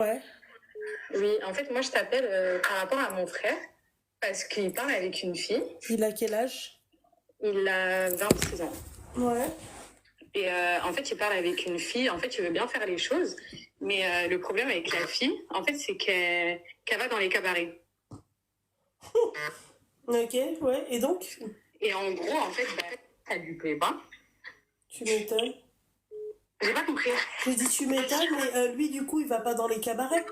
Ouais. Oui, en fait, moi, je t'appelle par rapport à mon frère, parce qu'il parle avec une fille. Il a quel âge? Il a 26 ans. Ouais. Et en fait, il parle avec une fille. En fait, il veut bien faire les choses. Mais le problème avec la fille, en fait, c'est qu'elle va dans les cabarets. Ok, ouais. Et donc? Et en gros, en fait, bah, ça lui plaît pas. Tu m'étonnes. J'ai pas compris. Je dis tu m'étonnes, mais lui, du coup, il va pas dans les cabarets.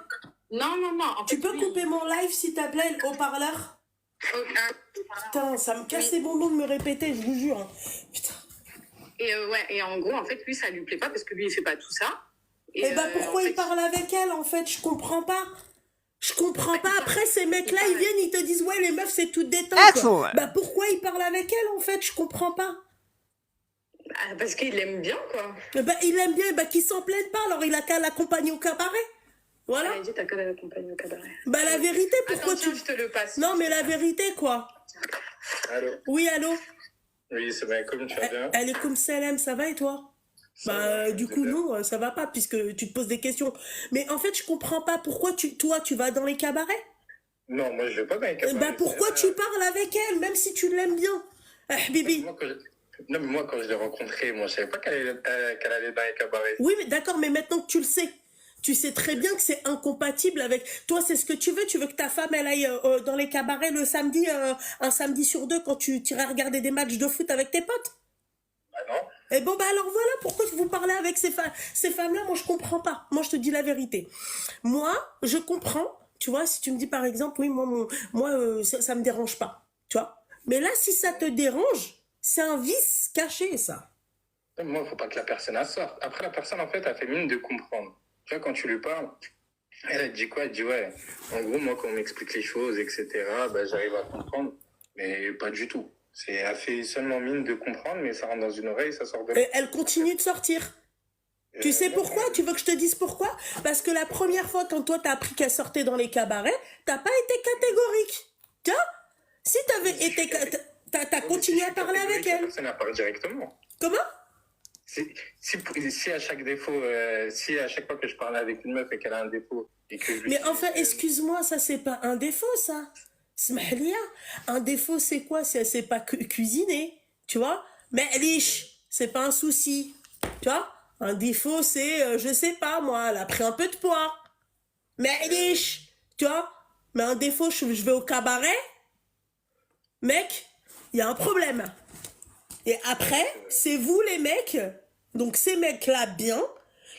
Non, non, non. En Tu fait, peux lui, couper mon live, s'il te plaît, le haut-parleur? Putain, ça me casse les bonbons de me répéter, je vous jure. Putain. Et ouais, et en gros, en fait, lui, ça lui plaît pas parce que lui, il fait pas tout ça. Et bah pourquoi en fait, il parle avec elle, en fait? Je comprends pas. Je comprends pas. Après, ces mecs-là, il ils viennent, ils te disent, ouais, les meufs, c'est toute détente. Excellent. Bah pourquoi il parle avec elle, en fait? Je comprends pas. parce qu'il aime bien, quoi. Bah il aime bien, bah qu'il s'en plaigne pas, alors il a qu'à l'accompagner au cabaret. Voilà. Elle a dit, t'as qu'à l'accompagner au cabaret. Bah la vérité, pourquoi Attends, tiens, je te le passe. Non, mais la vérité, quoi. Allô? Oui, allô? Oui, c'est bien, comme tu vas bien? Elle est comme Salem, ça va et toi? Bah, du coup, non, ça va pas, puisque tu te poses des questions. Mais en fait, je comprends pas, pourquoi toi, tu vas dans les cabarets? Non, moi, je vais pas dans les cabarets. Bah, pourquoi tu parles avec elle, même si tu l'aimes bien? Bibi. Non, mais moi, quand je l'ai rencontrée, moi, je savais pas qu'elle allait dans les cabarets. Oui, mais d'accord, mais maintenant que tu le sais, tu sais très bien que c'est incompatible avec... Toi, c'est ce que tu veux que ta femme, elle aille dans les cabarets le samedi, un samedi sur deux, quand tu irais regarder des matchs de foot avec tes potes? Ah non? Et bon, bah alors voilà, pourquoi vous parlez avec ces femmes-là? Moi, je comprends pas. Moi, je te dis la vérité. Moi, je comprends, tu vois, si tu me dis par exemple, oui, moi ça me dérange pas, tu vois. Mais là, si ça te dérange, c'est un vice caché, ça. Moi, faut pas que la personne elle sorte. Après, la personne, en fait, elle fait mine de comprendre. Tu vois, quand tu lui parles, elle dit quoi? Elle dit, ouais, en gros, moi, quand on m'explique les choses, etc., bah, j'arrive à comprendre. Mais pas du tout. Elle fait seulement mine de comprendre, mais ça rentre dans une oreille, ça sort de l'autre. Et elle continue de sortir. Tu sais pourquoi? Tu veux que je te dise pourquoi? Parce que la première fois, quand toi, t'as appris qu'elle sortait dans les cabarets, t'as pas été catégorique. Tiens, si t'avais été... T'as continué à parler avec elle. La personne, elle parle directement. Comment? Si à chaque défaut, si à chaque fois que je parle avec une meuf et qu'elle a un défaut et que je lui Mais dis, enfin, excuse-moi, ça c'est pas un défaut, ça. Smahlia. Un défaut, c'est quoi? C'est pas cuisiner, tu vois? Mais liche, c'est pas un souci, tu vois? Un défaut, c'est, je sais pas, moi, elle a pris un peu de poids. Mais liche, tu vois? Mais un défaut, je vais au cabaret, mec, il y a un problème. Et après, c'est vous les mecs, donc ces mecs-là bien,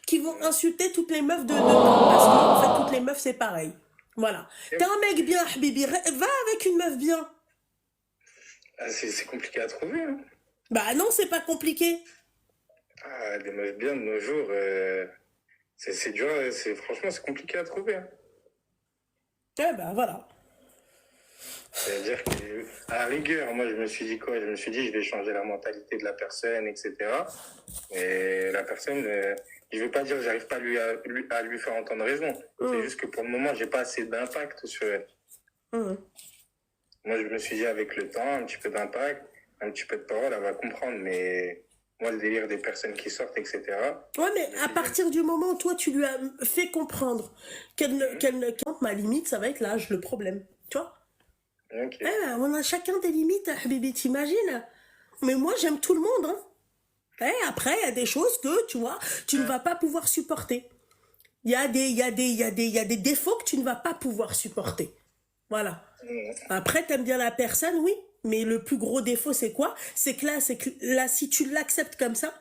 qui vont insulter toutes les meufs de parce que en fait toutes les meufs c'est pareil. Voilà. T'es un mec bien, Habibi, va avec une meuf bien. c'est compliqué à trouver. Hein. Bah non, c'est pas compliqué. Ah, des meufs bien de nos jours, c'est dur, franchement c'est compliqué à trouver. Hein. Eh ben voilà. C'est-à-dire qu'à la rigueur, moi je me suis dit quoi? Je me suis dit je vais changer la mentalité de la personne, etc. Et la personne, je vais pas dire que j'arrive pas à lui faire entendre raison. C'est juste que pour le moment, j'ai pas assez d'impact sur elle. Moi je me suis dit avec le temps, un petit peu d'impact, un petit peu de parole, elle va comprendre. Mais moi le délire des personnes qui sortent, etc. Ouais, mais à partir du moment où toi tu lui as fait comprendre qu'elle ne ma limite, ça va être l'âge, le problème. Tu vois? Okay. Eh ben, on a chacun des limites, Habibi, t'imagines? Mais moi, j'aime tout le monde, hein. Eh, après, il y a des choses que, tu vois, tu ne vas pas pouvoir supporter. Il y a des défauts que tu ne vas pas pouvoir supporter. Voilà. Après, t'aimes bien la personne, oui. Mais le plus gros défaut, c'est quoi? C'est que là, si tu l'acceptes comme ça,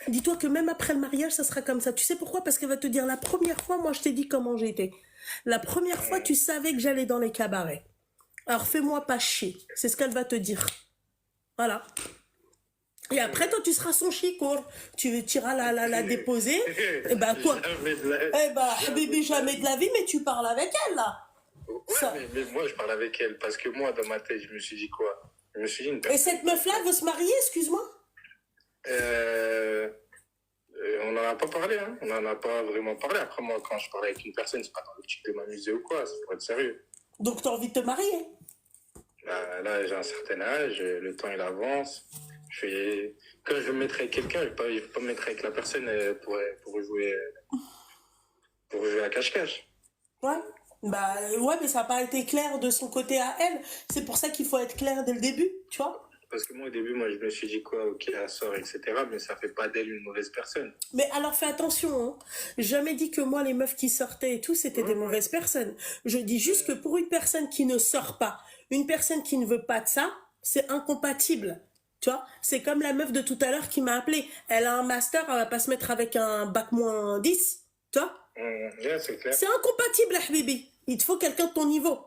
dis-toi que même après le mariage, ça sera comme ça. Tu sais pourquoi? Parce qu'elle va te dire, la première fois, moi, je t'ai dit comment j'étais. La première fois, tu savais que j'allais dans les cabarets. Alors fais-moi pas chier, c'est ce qu'elle va te dire. Voilà. Et après, toi, tu seras son chicour. Tu iras la déposer. Et ben quoi? Eh ben, Habibi, jamais de la vie, mais tu parles avec elle, là. Ouais, mais moi, je parle avec elle. Parce que moi, dans ma tête, je me suis dit quoi? Je me suis dit une personne... Et cette meuf-là veut se marier, excuse-moi? On n'en a pas parlé, hein. On n'en a pas vraiment parlé. Après, moi, quand je parle avec une personne, c'est pas dans l'optique de m'amuser ou quoi. C'est pour être sérieux. Donc, t'as envie de te marier? Là, j'ai un certain âge, le temps il avance. Quand je me mettrai avec quelqu'un, je ne vais pas me mettre avec la personne pour jouer. pour jouer à cache-cache. Ouais. Bah ouais, mais ça n'a pas été clair de son côté à elle. C'est pour ça qu'il faut être clair dès le début, tu vois. Parce que moi, au début, moi, je me suis dit quoi, ok, elle sort, etc. Mais ça fait pas d'elle une mauvaise personne. Mais alors fais attention, hein. Jamais dit que moi, les meufs qui sortaient et tout, c'était des Ouais, ouais. mauvaises personnes. Je dis juste que pour une personne qui ne sort pas, une personne qui ne veut pas de ça, c'est incompatible. Tu vois, c'est comme la meuf de tout à l'heure qui m'a appelé. Elle a un master, elle va pas se mettre avec un bac moins 10. Tu vois, Ouais, c'est clair. c'est incompatible, la habibi. Il te faut quelqu'un de ton niveau.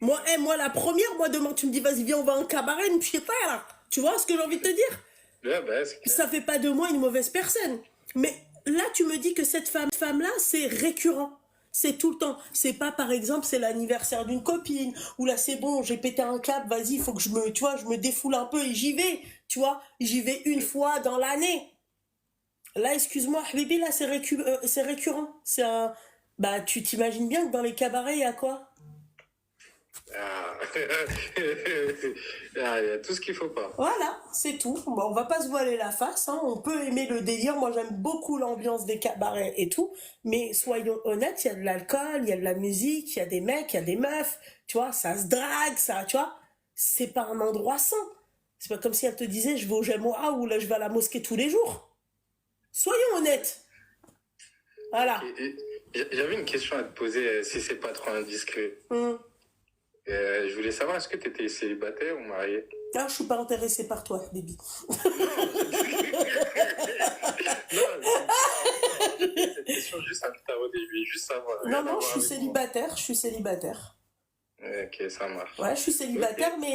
Moi, la première, moi, demain, tu me dis, vas-y, viens, on va en cabaret, une pied là. Tu vois ce que j'ai envie de te dire? Ouais, bah, c'est clair. Ça fait pas de moi une mauvaise personne. Mais là, tu me dis que cette femme-là, c'est récurrent. C'est tout le temps. C'est pas, par exemple, c'est l'anniversaire d'une copine, ou là, c'est bon, j'ai pété un câble, vas-y, il faut que tu vois, je me défoule un peu et j'y vais. Tu vois, j'y vais une fois dans l'année. Là, excuse-moi, Habibi, là, c'est récurrent. C'est un... Bah, tu t'imagines bien que dans les cabarets, il y a quoi? Ah. Ah, il y a tout ce qu'il faut pas. Voilà, c'est tout. Bon, on va pas se voiler la face, hein. On peut aimer le délire. Moi, j'aime beaucoup l'ambiance des cabarets et tout. Mais soyons honnêtes, il y a de l'alcool, il y a de la musique, il y a des mecs, il y a des meufs. Tu vois, ça se drague, ça, tu vois. C'est pas un endroit sain. C'est pas comme si elle te disait, je vais au Jamoura ou là, je vais à la mosquée tous les jours. Soyons honnêtes. Voilà. J'avais une question à te poser, si c'est pas trop indiscret. Hum. Je voulais savoir, est-ce que tu étais célibataire ou marié? Ah, je suis pas intéressée par toi, baby. Non, cette question juste à me tarauder, je voulais juste savoir. Rien Non, à non, voir je suis avec moi. célibataire, je suis célibataire. Ok, ça marche. Ouais, je suis célibataire, Ok.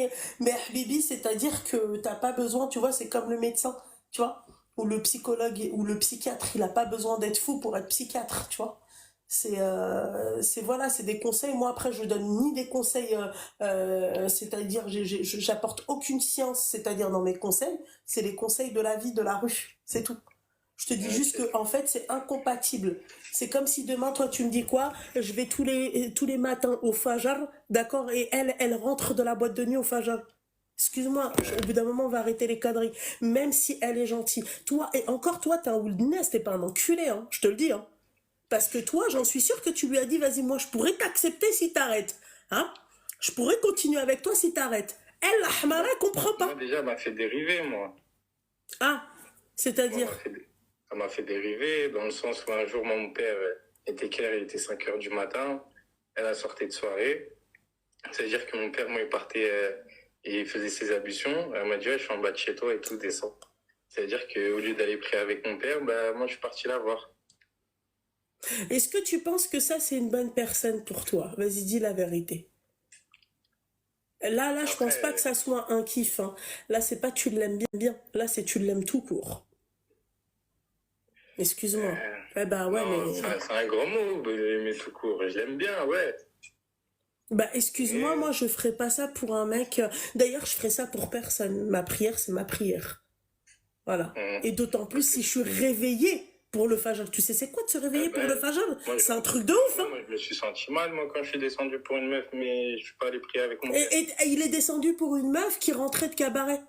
mais Habibi, c'est-à-dire que t'as pas besoin, tu vois, c'est comme le médecin, tu vois, ou le psychologue, ou le psychiatre, il a pas besoin d'être fou pour être psychiatre, tu vois. Voilà, c'est des conseils. Moi, après, je donne ni des conseils, c'est-à-dire, j'apporte aucune science, c'est-à-dire dans mes conseils, c'est les conseils de la vie, de la rue, c'est tout. Je te dis juste Ok. que, en fait, c'est incompatible. C'est comme si demain, toi, tu me dis quoi? Je vais tous les matins au Fajr, d'accord? Et elle rentre de la boîte de nuit au Fajr. Excuse-moi, au bout d'un moment, on va arrêter les conneries. Même si elle est gentille. Toi, et encore toi, t'es un wilderness, t'es pas un enculé, hein. Je te le dis, hein. Parce que toi, j'en suis sûre que tu lui as dit, vas-y, moi, je pourrais t'accepter si t'arrêtes. Hein? Je pourrais continuer avec toi si t'arrêtes. Elle, la Hamara, elle comprend Moi, pas. déjà, elle m'a fait dériver, moi. Ah, Moi, c'est-à-dire. ça m'a fait dériver dans le sens où un jour, mon père était clair, il était 5 heures du matin. Elle a sorti de soirée. C'est-à-dire que mon père, moi, il partait et il faisait ses ablutions. Elle m'a dit, ouais, je suis en bas de chez toi et tout, descends. C'est-à-dire qu'au lieu d'aller prier avec mon père, bah, moi, je suis parti la voir. Est-ce que tu penses que ça, c'est une bonne personne pour toi? Vas-y, dis la vérité. Là, je pense pas que Après, ça soit un kiff, hein. Là, c'est pas tu l'aimes bien. Là, c'est tu l'aimes tout court. Excuse-moi. euh, Eh ben ouais, non, mais... c'est un grand mot, mais tout court. Je l'aime bien, ouais. Bah, excuse-moi, Mais, moi, je ferais pas ça pour un mec... D'ailleurs, je ferais ça pour personne. Ma prière, c'est ma prière. Voilà. euh, Et d'autant plus parce que, si je suis réveillée pour le Fajr. Tu sais, c'est quoi de se réveiller pour le ben, Fajr? moi, C'est un truc de ouf, hein. moi, je me suis senti mal, moi, quand je suis descendu pour une meuf, mais je suis pas allé prier avec mon père. Et il est descendu pour une meuf qui rentrait de cabaret.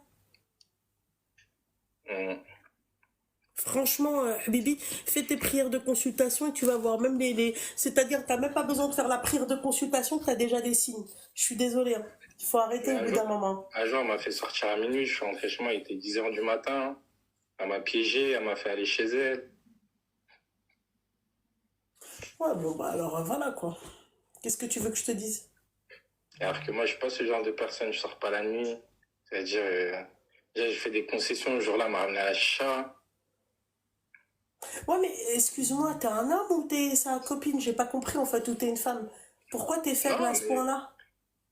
Euh, Franchement, Habibi, fais tes prières de consultation et tu vas voir même C'est-à-dire, t'as même pas besoin de faire la prière de consultation, t'as déjà des signes. Je suis désolée, hein. Il faut arrêter mais au bout d'un moment. un jour, elle m'a fait sortir à minuit, je suis rentré chez moi, il était 10 heures du matin. Elle m'a piégé, elle m'a fait aller chez elle. Ouais, bon, bah alors voilà quoi. Qu'est-ce que tu veux que je te dise? Alors que moi, je suis pas ce genre de personne, je sors pas la nuit. C'est-à-dire, déjà, j'ai fait des concessions, le jour-là, elle m'a ramené à la chicha. Ouais, mais excuse-moi, t'es un homme ou t'es sa copine? J'ai pas compris en fait, ou t'es une femme. Pourquoi t'es faible à Non, ce mais point-là?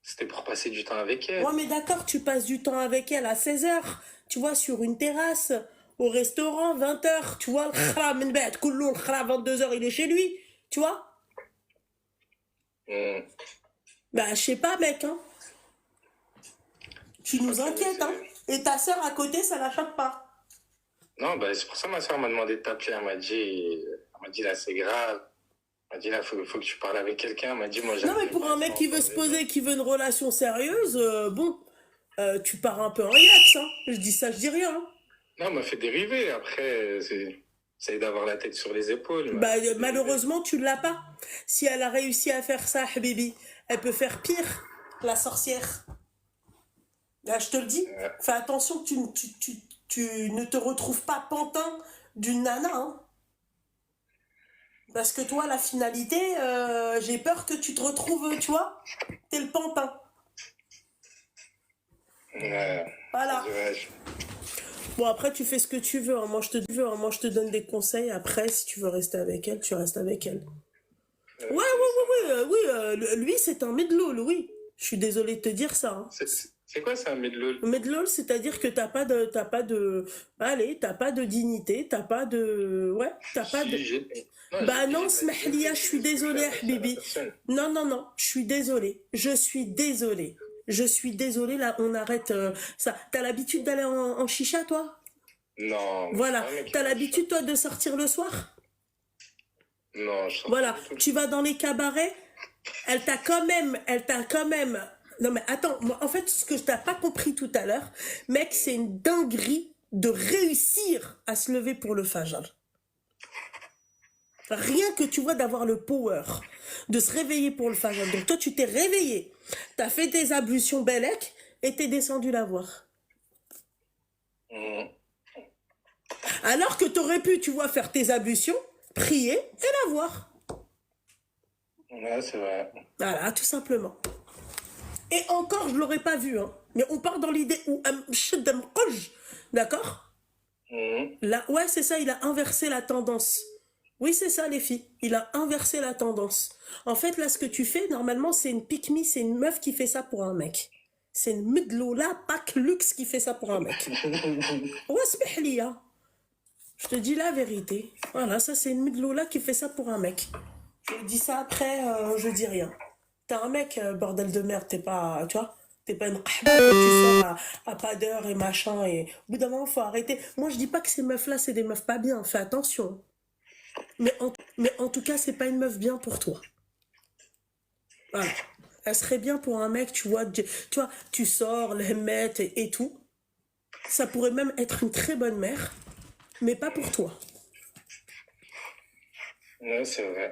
c'était pour passer du temps avec Ouais, elle. mais d'accord, tu passes du temps avec elle à 16h, tu vois, sur une terrasse, au restaurant, 20h, tu vois, le khra min ba'd, kullu, le khra, 22h, il est chez lui, tu vois? Euh, Bah, je sais pas, mec, hein. Tu nous ok, mais inquiètes, hein. Et ta sœur à côté, ça la choque pas. non, bah, c'est pour ça que ma soeur m'a demandé de t'appeler. Elle m'a dit là, c'est grave. Elle m'a dit là, faut que tu parles avec quelqu'un. Elle m'a dit, moi, Non, mais j'arrive pour pas à un être mec qui veut se entendu. poser, qui veut une relation sérieuse, bon, tu pars un peu en yax, hein. Je dis ça, je dis rien, hein. Non, elle m'a fait dériver. Après, c'est. Essaye d'avoir la tête sur les épaules. Bah, malheureusement, tu ne l'as pas. Si elle a réussi à faire ça, Habibi, elle peut faire pire, la sorcière. Là, je te le dis, fais attention que tu ne te retrouves pas pantin d'une nana. Hein. Parce que toi, la finalité, j'ai peur que tu te retrouves, tu vois, t'es le pantin. Voilà. Bon, après, tu fais ce que tu veux. Hein. Moi, je te donne des conseils. Après, si tu veux rester avec elle, tu restes avec elle. Lui, c'est un midlol, oui. Je suis désolée de te dire ça. Hein. C'est quoi ça, un midlol? Midlol, c'est-à-dire que t'as pas de dignité, t'as pas de, ouais, t'as pas de. Bah non, smahlia, je suis désolée, Bibi. Non, je suis désolée. Je suis désolée, là, on arrête ça. T'as l'habitude d'aller en chicha, toi? Non. Voilà. T'as l'habitude, toi, de sortir le soir? Non, je sors Voilà. pas du tout. Tu vas dans les cabarets, elle t'a quand même. Non, mais attends, moi, en fait, ce que je t'ai pas compris tout à l'heure, mec, c'est une dinguerie de réussir à se lever pour le fajr. Rien que tu vois d'avoir le power de se réveiller pour le fajr. Donc toi, tu t'es réveillé, t'as fait tes ablutions Bellec et t'es descendu la voir. Alors que t'aurais pu, tu vois, faire tes ablutions, prier et la voir. Ouais, c'est vrai. Voilà, tout simplement. Et encore, je l'aurais pas vu, hein. Mais on part dans l'idée où d'accord? Là, ouais, c'est ça, il a inversé la tendance. Oui, c'est ça, les filles. Il a inversé la tendance. En fait, là, ce que tu fais, normalement, c'est une pick-me, c'est une meuf qui fait ça pour un mec. C'est une midlola, pack luxe qui fait ça pour un mec. Ouais, smihliya. Je te dis la vérité. Voilà, ça, c'est une midlola qui fait ça pour un mec. Je dis ça après, je dis rien. T'es un mec, bordel de merde, t'es pas, tu vois, t'es pas une qahba que tu sors à pas d'heure et machin. Et au bout d'un moment, faut arrêter. Moi, je dis pas que ces meufs-là, c'est des meufs pas bien. Fais attention. Mais en tout cas, c'est pas une meuf bien pour toi. Voilà. Elle serait bien pour un mec, tu vois, tu sors, les mettes et tout. Ça pourrait même être une très bonne mère, mais pas pour toi. Ouais, c'est vrai.